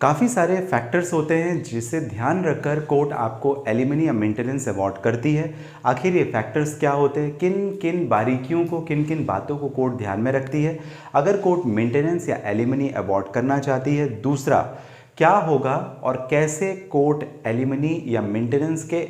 काफ़ी सारे फैक्टर्स होते हैं जिसे ध्यान रखकर कोर्ट आपको एलिमनी या मेंटेनेंस अवार्ड करती है। आखिर ये फैक्टर्स क्या होते हैं, किन किन बारीकियों को, किन किन बातों को कोर्ट ध्यान में रखती है अगर कोर्ट मेंटेनेंस या एलिमनी अवार्ड करना चाहती है। दूसरा, क्या होगा और कैसे कोर्ट एलिमनी या मेंटेनेंस के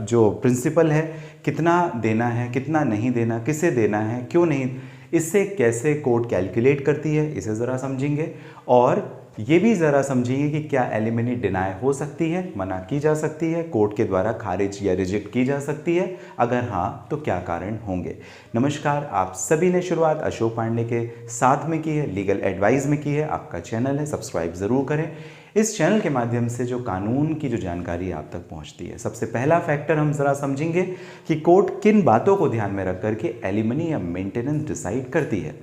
जो प्रिंसिपल है, कितना देना है, कितना नहीं देना, किसे देना है, क्यों नहीं, इससे कैसे कोर्ट कैलकुलेट करती है, इसे ज़रा समझेंगे। और ये भी ज़रा समझिए कि क्या एलिमनी डिनाई हो सकती है, मना की जा सकती है, कोर्ट के द्वारा खारिज या रिजेक्ट की जा सकती है, अगर हाँ तो क्या कारण होंगे। नमस्कार, आप सभी ने शुरुआत अशोक पांडे के साथ में की है, लीगल एडवाइस में की है। आपका चैनल है, सब्सक्राइब ज़रूर करें। इस चैनल के माध्यम से जो कानून की जो जानकारी आप तक पहुंचती है। सबसे पहला फैक्टर हम ज़रा समझेंगे कि कोर्ट किन बातों को ध्यान में रख करके एलिमनी या मेंटेनेंस डिसाइड करती है।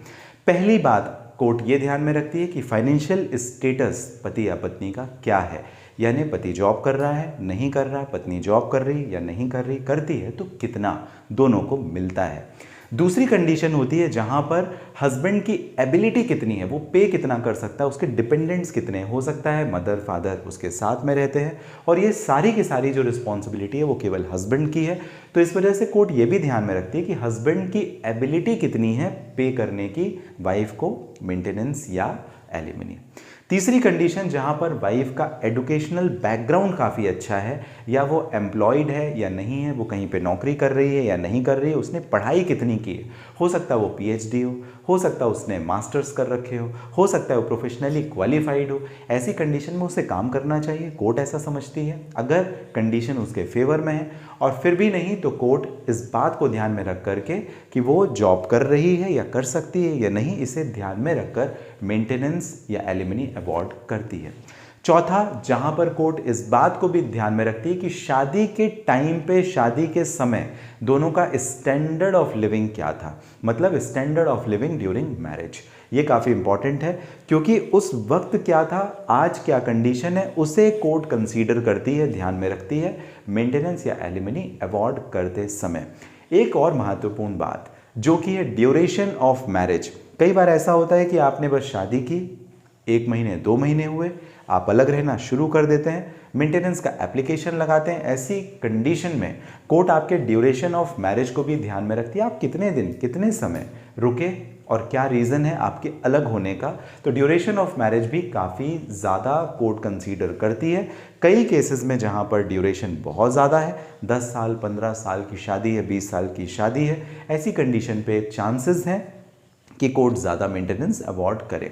पहली बात, कोर्ट ये ध्यान में रखती है कि फाइनेंशियल स्टेटस पति या पत्नी का क्या है, यानी पति जॉब कर रहा है, नहीं कर रहा, पत्नी जॉब कर रही या नहीं कर रही, करती है तो कितना दोनों को मिलता है। दूसरी कंडीशन होती है जहां पर हस्बैंड की एबिलिटी कितनी है, वो पे कितना कर सकता है, उसके डिपेंडेंट्स कितने हो सकता है, मदर फादर उसके साथ में रहते हैं और ये सारी की सारी जो रिस्पॉन्सिबिलिटी है वो केवल हस्बैंड की है। तो इस वजह से कोर्ट ये भी ध्यान में रखती है कि हस्बैंड की एबिलिटी कितनी है पे करने की वाइफ को मेंटेनेंस या एलिमनी। तीसरी कंडीशन, जहां पर वाइफ का एजुकेशनल बैकग्राउंड काफ़ी अच्छा है, या वो एम्प्लॉयड है या नहीं है, वो कहीं पे नौकरी कर रही है या नहीं कर रही है, उसने पढ़ाई कितनी की है, हो सकता है वो पीएचडी हो सकता है उसने मास्टर्स कर रखे हो सकता है वो प्रोफेशनली क्वालिफाइड हो। ऐसी कंडीशन में उसे काम करना चाहिए, कोर्ट ऐसा समझती है। अगर कंडीशन उसके फेवर में है और फिर भी नहीं, तो कोर्ट इस बात को ध्यान में रख करके कि वो जॉब कर रही है या कर सकती है या नहीं, इसे ध्यान में रखकर मेंटेनेंस या एलिमनी अवार्ड करती है। चौथा, जहां पर कोर्ट इस बात को भी ध्यान में रखती है कि शादी के टाइम पे, शादी के समय दोनों का स्टैंडर्ड ऑफ लिविंग क्या था, मतलब standard of living during marriage. ये काफ़ी इंपॉर्टेंट है क्योंकि उस वक्त क्या था, आज क्या कंडीशन है, उसे कोर्ट कंसीडर करती है, ध्यान में रखती है मेंटेनेंस या एलिमनी अवार्ड करते समय। एक और महत्वपूर्ण बात जो कि है ड्यूरेशन ऑफ मैरिज। कई बार ऐसा होता है कि आपने बस शादी की, 1 महीने 2 महीने हुए, आप अलग रहना शुरू कर देते हैं, मेंटेनेंस का एप्लीकेशन लगाते हैं। ऐसी कंडीशन में कोर्ट आपके ड्यूरेशन ऑफ मैरिज को भी ध्यान में रखती है, आप कितने दिन, कितने समय रुके और क्या रीज़न है आपके अलग होने का। तो ड्यूरेशन ऑफ मैरिज भी काफ़ी ज़्यादा कोर्ट कंसीडर करती है। कई केसेस में जहाँ पर ड्यूरेशन बहुत ज़्यादा है, 10 साल 15 साल की शादी है, 20 साल की शादी है, ऐसी कंडीशन पे चांसेस हैं कि कोर्ट ज़्यादा मेंटेनेंस अवार्ड करे।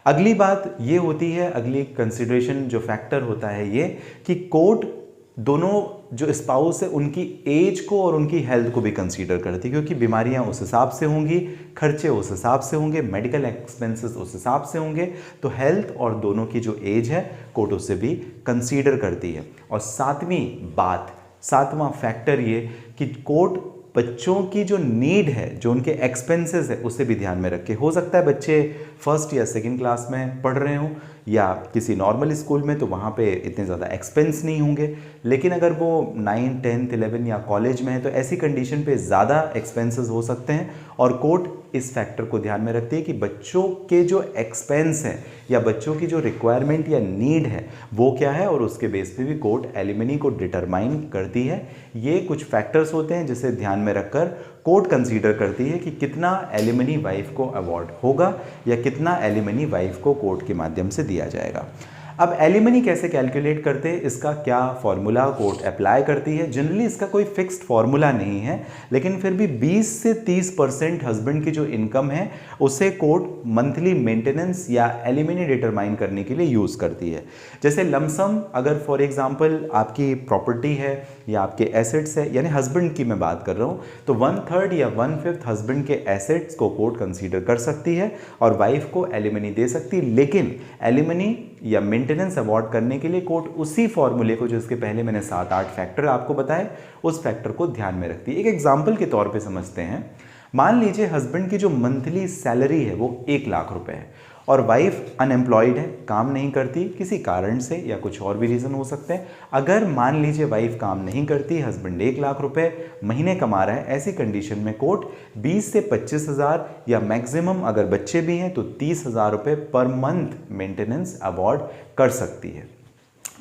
अगली बात ये होती है, अगली कंसिडरेशन जो फैक्टर होता है ये कि कोर्ट दोनों जो स्पाउस है उनकी एज को और उनकी हेल्थ को भी कंसीडर करती है, क्योंकि बीमारियां उस हिसाब से होंगी, खर्चे उस हिसाब से होंगे, मेडिकल एक्सपेंसेस उस हिसाब से होंगे, तो हेल्थ और दोनों की जो एज है कोर्ट उससे भी कंसीडर करती है। और सातवां फैक्टर ये कि कोर्ट बच्चों की जो नीड है, जो उनके एक्सपेंसेस है, उसे भी ध्यान में रखे। हो सकता है बच्चे फर्स्ट या सेकंड क्लास में पढ़ रहे हों या किसी नॉर्मल स्कूल में, तो वहाँ पे इतने ज़्यादा एक्सपेंस नहीं होंगे, लेकिन अगर वो 9, 10, 11 या कॉलेज में है तो ऐसी कंडीशन पे ज़्यादा एक्सपेंसेस हो सकते हैं। और कोर्ट इस फैक्टर को ध्यान में रखती है कि बच्चों के जो एक्सपेंस है या बच्चों की जो रिक्वायरमेंट या नीड है वो क्या है, और उसके बेस पे भी कोर्ट एलिमनी को डिटरमाइन करती है। ये कुछ फैक्टर्स होते हैं जिसे ध्यान में रखकर कोर्ट कंसीडर करती है कि कितना एलिमनी वाइफ को अवार्ड होगा या कितना एलिमनी वाइफ को कोर्ट के माध्यम से दिया जाएगा। अब एलिमनी कैसे कैलकुलेट करते हैं, इसका क्या फॉर्मूला कोर्ट अप्लाई करती है। जनरली इसका कोई फिक्स्ड फॉर्मूला नहीं है, लेकिन फिर भी 20 से 30% हस्बैंड की जो इनकम है उसे कोर्ट मंथली मेंटेनेंस या एलिमनी डिटरमाइन करने के लिए यूज़ करती है। जैसे लमसम, अगर फॉर एग्जांपल आपकी प्रॉपर्टी है या आपके एसेट्स है, यानी हस्बैंड की मैं बात कर रहा हूँ, तो 1/3 या 1/5 हस्बैंड के एसेट्स को कोर्ट कंसीडर कर सकती है और वाइफ को एलिमनी दे सकती है। लेकिन एलिमनी या मेंटेनेंस अवार्ड करने के लिए कोर्ट उसी फॉर्मूले को, जो इसके पहले मैंने 7-8 फैक्टर आपको बताए, उस फैक्टर को ध्यान में रखती है। एक एग्जांपल के तौर पे समझते हैं। मान लीजिए हस्बैंड की जो मंथली सैलरी है वो 1 लाख रुपए है और वाइफ अनएम्प्लॉयड है, काम नहीं करती किसी कारण से या कुछ और भी रीज़न हो सकते हैं। अगर मान लीजिए वाइफ काम नहीं करती, हस्बैंड 1 लाख रुपए महीने कमा रहा है, ऐसी कंडीशन में कोर्ट 20 से 25,000 या मैक्सिमम अगर बच्चे भी हैं तो 30,000 रुपये पर मंथ मेंटेनेंस अवार्ड कर सकती है।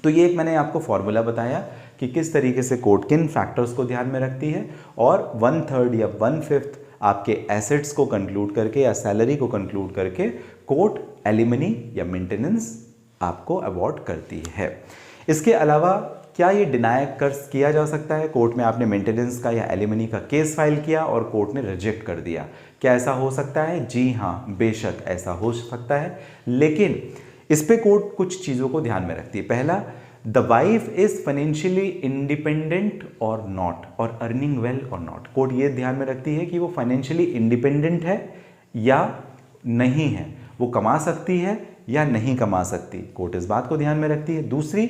तो ये एक मैंने आपको फॉर्मूला बताया कि किस तरीके से कोर्ट किन फैक्टर्स को ध्यान में रखती है, और 1/3 या 1/5 आपके एसेट्स को कंक्लूड करके या सैलरी को कंक्लूड करके कोर्ट एलिमनी या मेंटेनेंस आपको अवार्ड करती है। इसके अलावा क्या ये डिनाई किया जा सकता है? कोर्ट में आपने मेंटेनेंस का या एलिमनी का केस फाइल किया और कोर्ट ने रिजेक्ट कर दिया, क्या ऐसा हो सकता है? जी हाँ, बेशक ऐसा हो सकता है, लेकिन इस पे कोर्ट कुछ चीज़ों को ध्यान में रखती है। पहला, the wife is financially independent और नॉट, और अर्निंग वेल और नॉट। कोर्ट ये ध्यान में रखती है कि वो फाइनेंशियली इंडिपेंडेंट है या नहीं है, वो कमा सकती है या नहीं कमा सकती, कोर्ट इस बात को ध्यान में रखती है। दूसरी,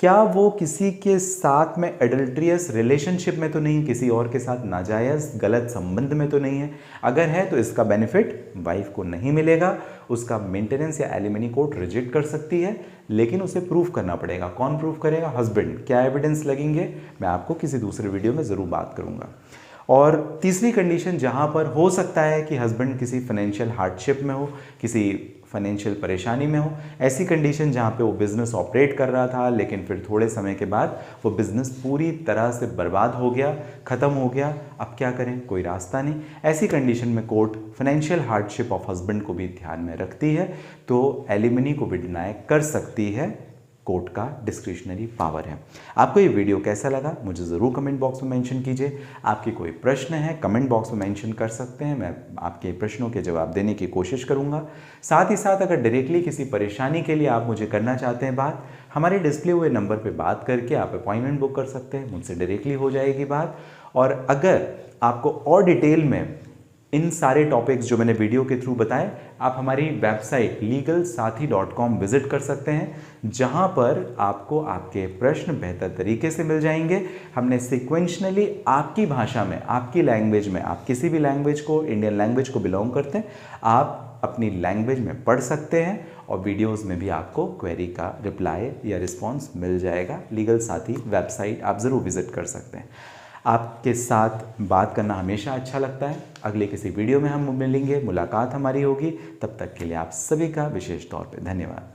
क्या वो किसी के साथ में एडल्ट्रियस रिलेशनशिप में तो नहीं, किसी और के साथ नाजायज गलत संबंध में तो नहीं है? अगर है तो इसका बेनिफिट वाइफ को नहीं मिलेगा, उसका मेंटेनेंस या एलिमनी कोर्ट रिजेक्ट कर सकती है, लेकिन उसे प्रूफ करना पड़ेगा। कौन प्रूफ करेगा? हस्बैंड। क्या एविडेंस लगेंगे, मैं आपको किसी दूसरे वीडियो में ज़रूर बात करूंगा। और तीसरी कंडीशन जहां पर हो सकता है कि हस्बैंड किसी फाइनेंशियल हार्डशिप में हो, किसी फाइनेंशियल परेशानी में हो, ऐसी कंडीशन जहां पे वो बिज़नेस ऑपरेट कर रहा था लेकिन फिर थोड़े समय के बाद वो बिज़नेस पूरी तरह से बर्बाद हो गया, ख़त्म हो गया, अब क्या करें, कोई रास्ता नहीं। ऐसी कंडीशन में court financial hardship of husband को भी ध्यान में रखती है, तो एलिमनी को भी डिनाई कर सकती है। कोर्ट का डिस्क्रिशनरी पावर है। आपको ये वीडियो कैसा लगा मुझे ज़रूर कमेंट बॉक्स में मेंशन कीजिए। आपके कोई प्रश्न है कमेंट बॉक्स में मेंशन कर सकते हैं, मैं आपके प्रश्नों के जवाब देने की कोशिश करूंगा। साथ ही साथ अगर डायरेक्टली किसी परेशानी के लिए आप मुझे करना चाहते हैं बात, हमारे डिस्प्ले हुए नंबर पर बात करके आप अपॉइंटमेंट बुक कर सकते हैं, मुझसे डायरेक्टली हो जाएगी बात। और अगर आपको और डिटेल में इन सारे टॉपिक्स जो मैंने वीडियो के थ्रू बताए, आप हमारी वेबसाइट legalsathi.com विजिट कर सकते हैं, जहां पर आपको आपके प्रश्न बेहतर तरीके से मिल जाएंगे। हमने सिक्वेंशनली आपकी भाषा में, आपकी लैंग्वेज में, आप किसी भी लैंग्वेज को, इंडियन लैंग्वेज को बिलोंग करते हैं, आप अपनी लैंग्वेज में पढ़ सकते हैं और वीडियोस में भी आपको क्वेरी का रिप्लाई या रिस्पॉन्स मिल जाएगा। लीगल साथी वेबसाइट आप ज़रूर विजिट कर सकते हैं। आपके साथ बात करना हमेशा अच्छा लगता है। अगले किसी वीडियो में हम मिलेंगे, मुलाकात हमारी होगी। तब तक के लिए आप सभी का विशेष तौर पे धन्यवाद।